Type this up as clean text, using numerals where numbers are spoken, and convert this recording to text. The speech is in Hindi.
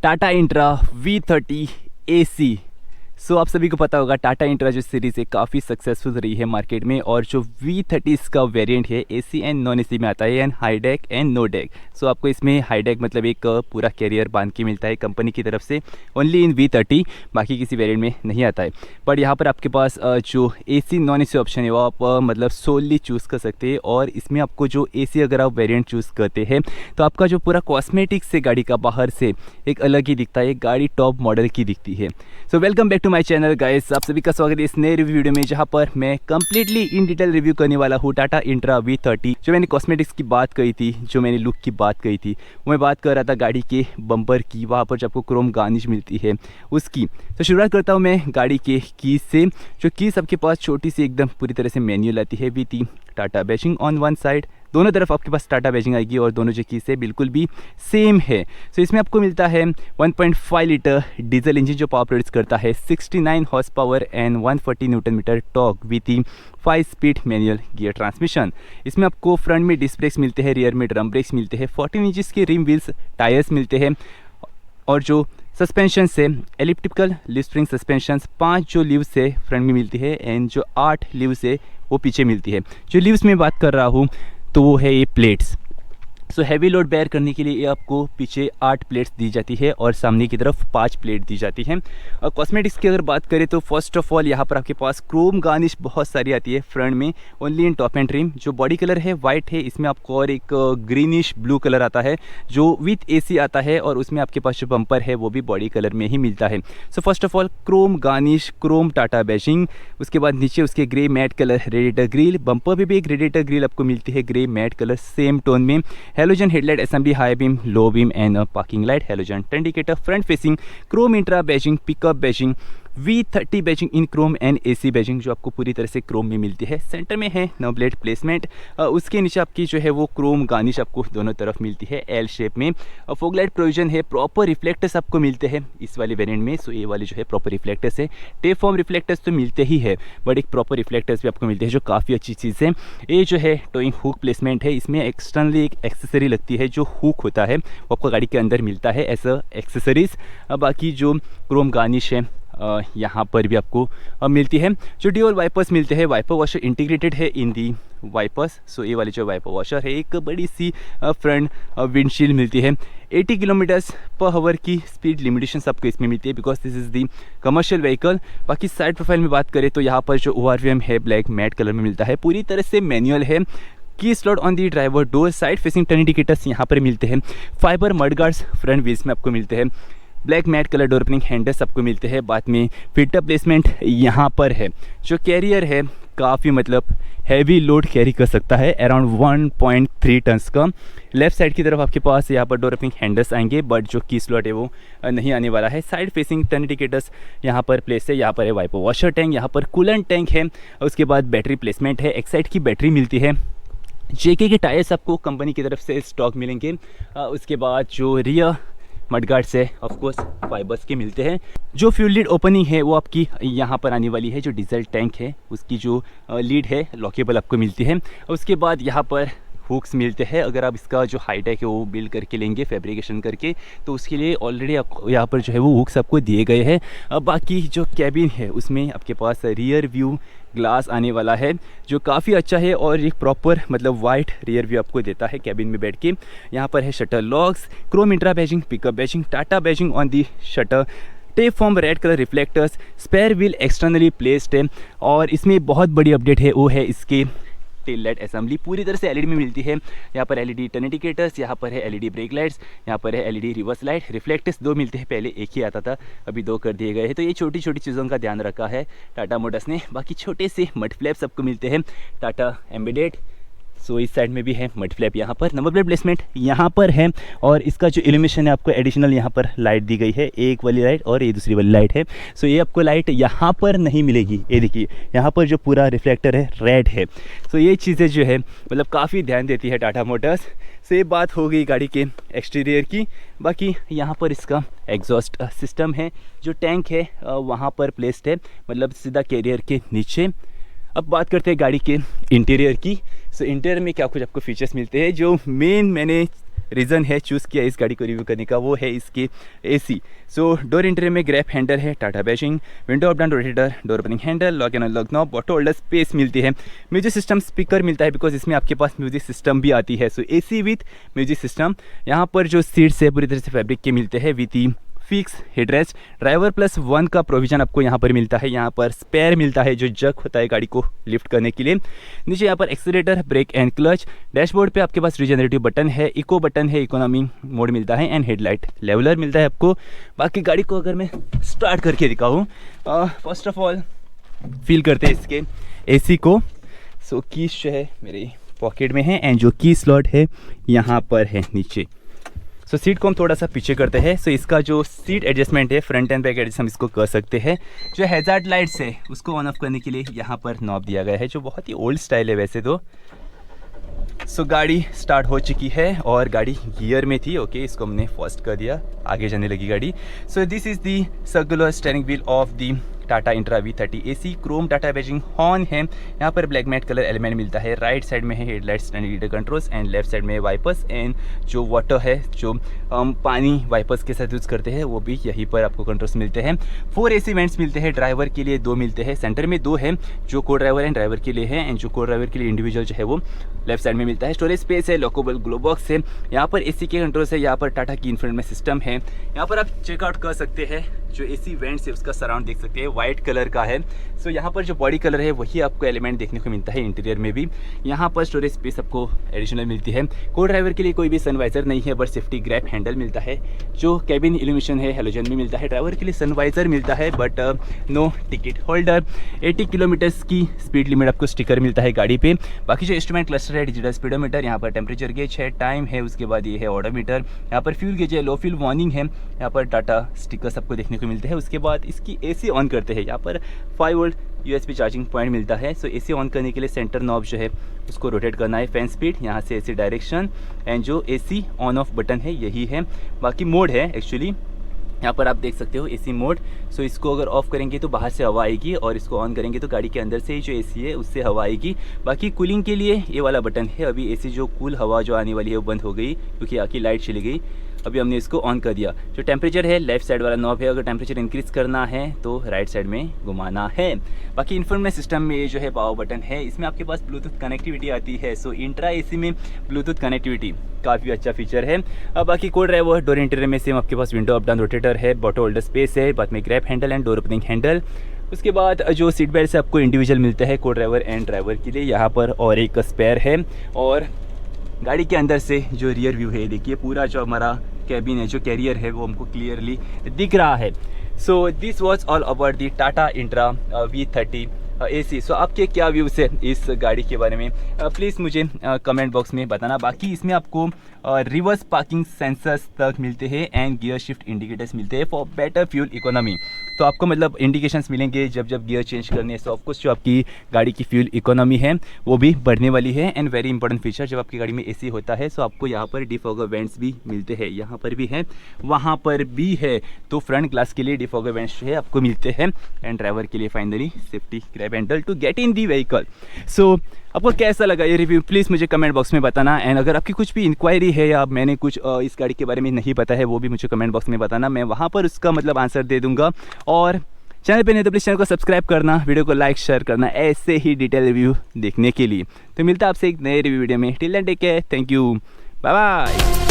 Tata intra V30 AC। सो आप सभी को पता होगा टाटा इंट्रा जो सीरीज़ है काफ़ी सक्सेसफुल रही है मार्केट में, और जो V30 इसका वेरिएंट है AC एंड नॉन AC में आता है, and high deck and no deck. So आपको इसमें हाई डेक मतलब एक पूरा कैरियर बांध के मिलता है कंपनी की तरफ से ओनली इन V30, बाकी किसी वेरिएंट में नहीं आता है। बट यहाँ पर आपके पास जो AC नॉन AC ऑप्शन है वो आप मतलब सोलली चूज़ कर सकते हैं, और इसमें आपको जो AC अगर आप वेरिएंट चूज़ करते हैं तो आपका जो पूरा कॉस्मेटिक्स से गाड़ी का बाहर से एक अलग ही दिखता है, गाड़ी टॉप मॉडल की दिखती है। So welcome back to my channel guys, आप सभी का स्वागत है इस नए रिव्यू वीडियो में, जहां पर मैं कंप्लीटली इन डिटेल रिव्यू करने वाला हूं टाटा इंट्रा V30। जो मैंने कॉस्मेटिक्स की बात कही थी, जो मैंने लुक की बात कही थी, वो मैं बात कर रहा था गाड़ी के बम्पर की, वहां पर जो आपको क्रोम गार्निश मिलती है उसकी। तो शुरुआत करता हूँ मैं गाड़ी के कीज से। जो कीज आपके पास छोटी सी एकदम पूरी तरह से मैनुअल आती है with Tata badging on one side, दोनों तरफ आपके पास टाटा बैजिंग आएगी, और दोनों जो कीज है बिल्कुल भी सेम है। सो इसमें आपको मिलता है 1.5 लीटर डीजल इंजन जो पावर प्रोड्यूस करता है 69 horse power and 140 newton metre torque with 5 speed manual gear transmission. इसमें आपको फ्रंट में डिस्क ब्रेक्स मिलते हैं, रियर में ड्रम ब्रेक्स मिलते हैं, 14 इंचेस के रिम व्हील्स टायर्स मिलते हैं, और जो सस्पेंशन से एलिप्टिकल लीव स्प्रिंग सस्पेंशन 5 जो लीव्स है फ्रंट में मिलती है, एंड जो 8 लीव्स है वो पीछे मिलती है। जो लीव्स में बात कर रहा हूँ तो वो है ये plates. So heavy load bear करने के लिए ये आपको पीछे 8 प्लेट्स दी जाती है और सामने की तरफ 5 प्लेट दी जाती है। और कॉस्मेटिक्स की अगर बात करें तो फर्स्ट ऑफ ऑल यहाँ पर आपके पास क्रोम गार्निश बहुत सारी आती है फ्रंट में, only in top and trim. जो बॉडी कलर है वाइट है, इसमें आपको और एक ग्रीनिश ब्लू कलर आता है जो विथ AC आता है, और उसमें आपके पास जो बम्पर है वो भी बॉडी कलर में ही मिलता है। So first of all chrome garnish, chrome Tata badging, उसके बाद नीचे उसके grey matte colour radiator grille, bumper भी एक रेडिएटर ग्रिल आपको मिलती है grey matte colour same tone में, halogen headlight assembly, high beam, low beam and parking light, halogen turn indicator, front facing chrome intra badging, pickup badging, V30 badging in chrome and AC badging जो आपको पूरी तरह से क्रोम में मिलती है। सेंटर में है नंबर प्लेट प्लेसमेंट, उसके नीचे आपकी जो है वो क्रोम गार्निश आपको दोनों तरफ मिलती है L शेप में। फॉग लाइट प्रोविजन है, प्रॉपर रिफ्लेक्टर्स आपको मिलते हैं इस वाले वेरिएंट में। सो ये वाले जो है प्रॉपर रिफ्लेक्टर्स है, टेप फॉर्म रिफ्लेक्टर्स तो मिलते ही है, बट एक प्रॉपर रिफ्लेक्टर्स भी आपको मिलते हैं जो काफ़ी अच्छी चीज़ है। ये जो है टोइंग हुक प्लेसमेंट है, इसमें एक्सटर्नली एक एक्सेसरी लगती है, जो हुक होता है वो आपको गाड़ी के अंदर मिलता है एज अ एक्सेसरीज। बाकी जो क्रोम गार्निश है यहाँ पर भी आपको मिलती है। जो ड्यूअल वाइपर्स मिलते हैं, वाइपर वॉशर इंटीग्रेटेड है इन दी वाइपर्स। सो ये वाली जो वाइपर वॉशर है, एक बड़ी सी फ्रंट विंडशील्ड मिलती है। 80 किलोमीटर्स पर आवर की स्पीड लिमिटेशंस आपको इसमें मिलती है because this is the commercial vehicle. बाकी साइड प्रोफाइल में बात करें तो यहाँ पर जो ORVM है ब्लैक मैट कलर में मिलता है, पूरी तरह से मैनुअल है। की slot on the driver door, side facing turn indicators यहाँ पर मिलते हैं, fibre mud guards front wheels में आपको मिलते हैं, black matte colour door opening handles आपको मिलते हैं। बाद में फिल्टर प्लेसमेंट यहाँ पर है। जो कैरियर है काफ़ी मतलब हैवी लोड कैरी कर सकता है, अराउंड 1.3 टन्स का। लेफ्ट साइड की तरफ आपके पास यहाँ पर डोर ओपनिंग हैंडल्स आएंगे, बट जो की स्लॉट है वो नहीं आने वाला है। साइड फेसिंग टर्न इंडिकेटर्स यहाँ पर प्लेस है, यहाँ पर है वाइपर वॉशर टैंक, यहाँ पर कूलेंट टैंक है, उसके बाद बैटरी प्लेसमेंट है, एक्साइड की बैटरी मिलती है, JK के टायर्स आपको कंपनी की तरफ से स्टॉक मिलेंगे। उसके बाद जो रियर मडगार्ड्स है ऑफ कोर्स फाइबर्स के मिलते हैं। जो फ्यूल लीड ओपनिंग है वो आपकी यहाँ पर आने वाली है। जो डीजल टैंक है उसकी जो लीड है लॉकेबल आपको मिलती है। उसके बाद यहाँ पर हुक्स मिलते हैं, अगर आप इसका जो हाई टेक है वो बिल्ड करके लेंगे फैब्रिकेशन करके, तो उसके लिए ऑलरेडी आपको यहाँ पर जो है वो हुक्स आपको दिए गए हैं। अब बाकी जो कैबिन है उसमें आपके पास रियर व्यू ग्लास आने वाला है जो काफ़ी अच्छा है, और एक प्रॉपर मतलब वाइट रियर व्यू आपको देता है कैबिन में बैठ के। यहाँ पर है shutter locks, chrome intra badging, pickup badging, Tata badging on the shutter, tape form red colour reflectors, spare wheel externally placed है। और इसमें बहुत बड़ी अपडेट है वो है इसके टेल लाइट असेंबली, पूरी तरह से LED में मिलती है। यहाँ पर LED टर्न इंडिकेटर्स, यहाँ पर है LED ब्रेक लाइट्स, यहाँ पर है LED रिवर्स लाइट, रिफ्लेक्टर्स 2 मिलते हैं, पहले एक ही आता था अभी 2 कर दिए गए हैं। तो ये छोटी छोटी चीज़ों का ध्यान रखा है टाटा मोटर्स ने। बाकी छोटे से मड फ्लैप्स आपको मिलते हैं टाटा एम्बेडेड। सो इस साइड में भी है मड फ्लैप, यहाँ पर नंबर प्लेट प्लेसमेंट यहाँ पर है, और इसका जो इल्यूमिनेशन है आपको एडिशनल यहाँ पर लाइट दी गई है, एक वाली लाइट और ये दूसरी वाली लाइट है। सो ये आपको लाइट यहाँ पर नहीं मिलेगी, ये देखिए यहाँ पर जो पूरा रिफ्लेक्टर है रेड है। सो ये चीज़ें जो है मतलब काफ़ी ध्यान देती है टाटा मोटर्स। सो ये बात हो गई गाड़ी के एक्सटीरियर की। बाकी यहाँ पर इसका एग्जॉस्ट सिस्टम है, जो टैंक है वहाँ पर प्लेस्ड है, मतलब सीधा कैरियर के नीचे। अब बात करते हैं गाड़ी के इंटीरियर की। सो इंटीरियर में क्या कुछ आपको फीचर्स मिलते हैं। जो मेन मैंने रीज़न है चूज़ किया इस गाड़ी को रिव्यू करने का वो है इसकी एसी। सो डोर इंटीरियर में ग्रैप हैंडल है, Tata badging, window up down rotator, door opening handle, lock and unlock knob, auto holder space मिलती है, म्यूजिक सिस्टम स्पीकर मिलता है बिकॉज इसमें आपके पास म्यूजिक सिस्टम भी आती है। सो एसी विथ म्यूजिक सिस्टम। यहाँ पर जो सीट्स है पूरी तरह से फैब्रिक के मिलते हैं with E fix headrest. Driver plus one का प्रोविजन आपको यहाँ पर मिलता है। यहाँ पर स्पेयर मिलता है जो जग होता है गाड़ी को लिफ्ट करने के लिए। नीचे यहाँ पर accelerator, brake and clutch. Dashboard पे आपके पास रिजनरेटिव बटन है, इको बटन है, इकोनॉमी मोड मिलता है एंड हेडलाइट लेवलर मिलता है आपको। बाकी गाड़ी को अगर मैं स्टार्ट करके दिखाऊँ, फर्स्ट ऑफ ऑल फील करते हैं इसके एसी को। सो कीज जो है मेरे पॉकेट में है एंड जो की स्लॉट है यहाँ पर है नीचे। सो सीट को हम थोड़ा सा पीछे करते हैं। सो इसका जो सीट एडजस्टमेंट है, फ्रंट एंड बैक एडजस्ट हम इसको कर सकते हैं। जो हैजार्ड लाइट्स है उसको ऑन ऑफ करने के लिए यहाँ पर नॉब दिया गया है जो बहुत ही ओल्ड स्टाइल है वैसे तो। सो गाड़ी स्टार्ट हो चुकी है और गाड़ी गियर में थी। ओके, इसको हमने फर्स्ट कर दिया, आगे जाने लगी गाड़ी। So this is the circular steering wheel of the Tata intra V30 AC। Chrome Tata badging horn है। यहाँ पर ब्लैक मैट कलर एलिमेंट मिलता है। राइट साइड में है headlights and leader controls and left side में वाइपर्स एंड जो वाटर है जो हम पानी वाइपर्स के साथ यूज़ करते हैं वो भी यहीं पर आपको कंट्रोल्स मिलते हैं। 4 AC वेंट्स मिलते हैं। ड्राइवर के लिए 2 मिलते हैं, सेंटर में 2 है जो को ड्राइवर एंड ड्राइवर के लिए है एंड जो को ड्राइवर के लिए इंडिविजुअल जो है वो लेफ्ट साइड में मिलता है। स्टोरेज स्पेस है, लॉकेबल ग्लो बॉक्स है। यहाँ पर AC के कंट्रोल्स है। यहाँ पर टाटा की इंफोटेनमेंट सिस्टम है। यहाँ पर आप चेकआउट कर सकते हैं जो AC वेंट्स है उसका सराउंड देख सकते हैं, वाइट कलर का है। सो यहाँ पर जो बॉडी कलर है वही आपको एलिमेंट देखने को मिलता है इंटीरियर में भी। यहाँ पर स्टोरेज स्पेस आपको एडिशनल मिलती है। को ड्राइवर के लिए कोई भी सनवाइजर नहीं है बट सेफ्टी ग्रैप हैंडल मिलता है। जो कैबिन इल्यूमिनेशन है हेलोजन में मिलता है। ड्राइवर के लिए सनवाइजर मिलता है but no ticket holder. 80 kilometres की स्पीड लिमिट आपको स्टिकर मिलता है गाड़ी पे। बाकी जो इंस्ट्रूमेंट क्लस्टर है, डिजिटल स्पीडोमीटर, यहाँ पर टेम्परेचर गेज है, टाइम है, उसके बाद ये है ऑडोमीटर। यहाँ पर फ्यूल गेज है, लो फ्यूल वार्निंग है। यहाँ पर टाटा स्टिकर्स आपको देखने को मिलते हैं। उसके बाद इसकी AC ऑन करते हैं। यहाँ पर 5 वोल्ट USB चार्जिंग पॉइंट मिलता है। सो AC ऑन करने के लिए सेंटर नॉब जो है उसको रोटेट करना है। फैन स्पीड, यहाँ से AC डायरेक्शन एंड जो AC ऑन ऑफ बटन है यही है। बाकी मोड है एक्चुअली यहाँ पर आप देख सकते हो AC मोड। सो इसको अगर ऑफ करेंगे तो बाहर से हवा आएगी और इसको ऑन करेंगे तो गाड़ी के अंदर से ही जो AC है उससे हवा आएगी। बाकी कूलिंग के लिए ये वाला बटन है। अभी AC जो कूल हवा जो आने वाली है वो बंद हो गई क्योंकि आगे लाइट चली गई। अभी हमने इसको ऑन कर दिया। जो टेम्परेचर है लेफ्ट साइड वाला नॉब है, अगर टेम्परेचर इंक्रीज़ करना है तो राइट साइड में घुमाना है। बाकी इंफोटेनमेंट सिस्टम में ये जो है पावर बटन है, इसमें आपके पास ब्लूटूथ कनेक्टिविटी आती है। सो इंट्रा AC में ब्लूटूथ कनेक्टिविटी काफ़ी अच्छा फीचर है। अब बाकी को ड्राइवर डोर इंटीरियर में सेम आपके पास विंडो अप डाउन रोटेटर है, ऑटो होल्डर स्पेस है, बाद में grab handle and door opening handle. उसके बाद जो सीट बेल्ट से आपको इंडिविजुअल मिलता है को ड्राइवर एंड ड्राइवर के लिए। यहाँ पर और एक स्पेयर है और गाड़ी के अंदर से जो रियर व्यू है देखिए पूरा जो हमारा कैबिन है, जो कैरियर है वो हमको क्लियरली दिख रहा है। So this was all about the Tata intra V30 AC। सो आपके क्या व्यूज़ है इस गाड़ी के बारे में प्लीज़ मुझे कमेंट बॉक्स में बताना। बाकी इसमें आपको रिवर्स पार्किंग सेंसर्स तक मिलते हैं एंड गियर शिफ्ट इंडिकेटर्स मिलते हैं फॉर बेटर फ्यूल इकोनॉमी। तो आपको मतलब इंडिकेशंस मिलेंगे जब जब गियर चेंज करने हैं। सो ऑफकोर्स जो आपकी गाड़ी की फ्यूल इकोनॉमी है वो भी बढ़ने वाली है। एंड वेरी इंपॉर्टेंट फीचर, जब आपकी गाड़ी में AC होता है सो आपको यहाँ पर डिफॉगर वेंट्स भी मिलते हैं। यहाँ पर भी है, वहाँ पर भी है। तो फ्रंट ग्लास के लिए डिफॉगर वेंट्स जो है आपको मिलते हैं एंड ड्राइवर के लिए finally safety grab handle to get in the vehicle. So आपको कैसा लगा ये रिव्यू प्लीज़ मुझे कमेंट बॉक्स में बताना। एंड अगर आपकी कुछ भी इंक्वायरी है या मैंने कुछ इस गाड़ी के बारे में नहीं पता है वो भी मुझे कमेंट बॉक्स में बताना, मैं वहाँ पर उसका मतलब आंसर दे दूँगा। और चैनल पे नहीं तो प्लीज़ चैनल को सब्सक्राइब करना, वीडियो को लाइक शेयर करना ऐसे ही डिटेल रिव्यू देखने के लिए। तो मिलता है आपसे एक नए रिव्यू वीडियो में। Till then take care, thank you, bye bye.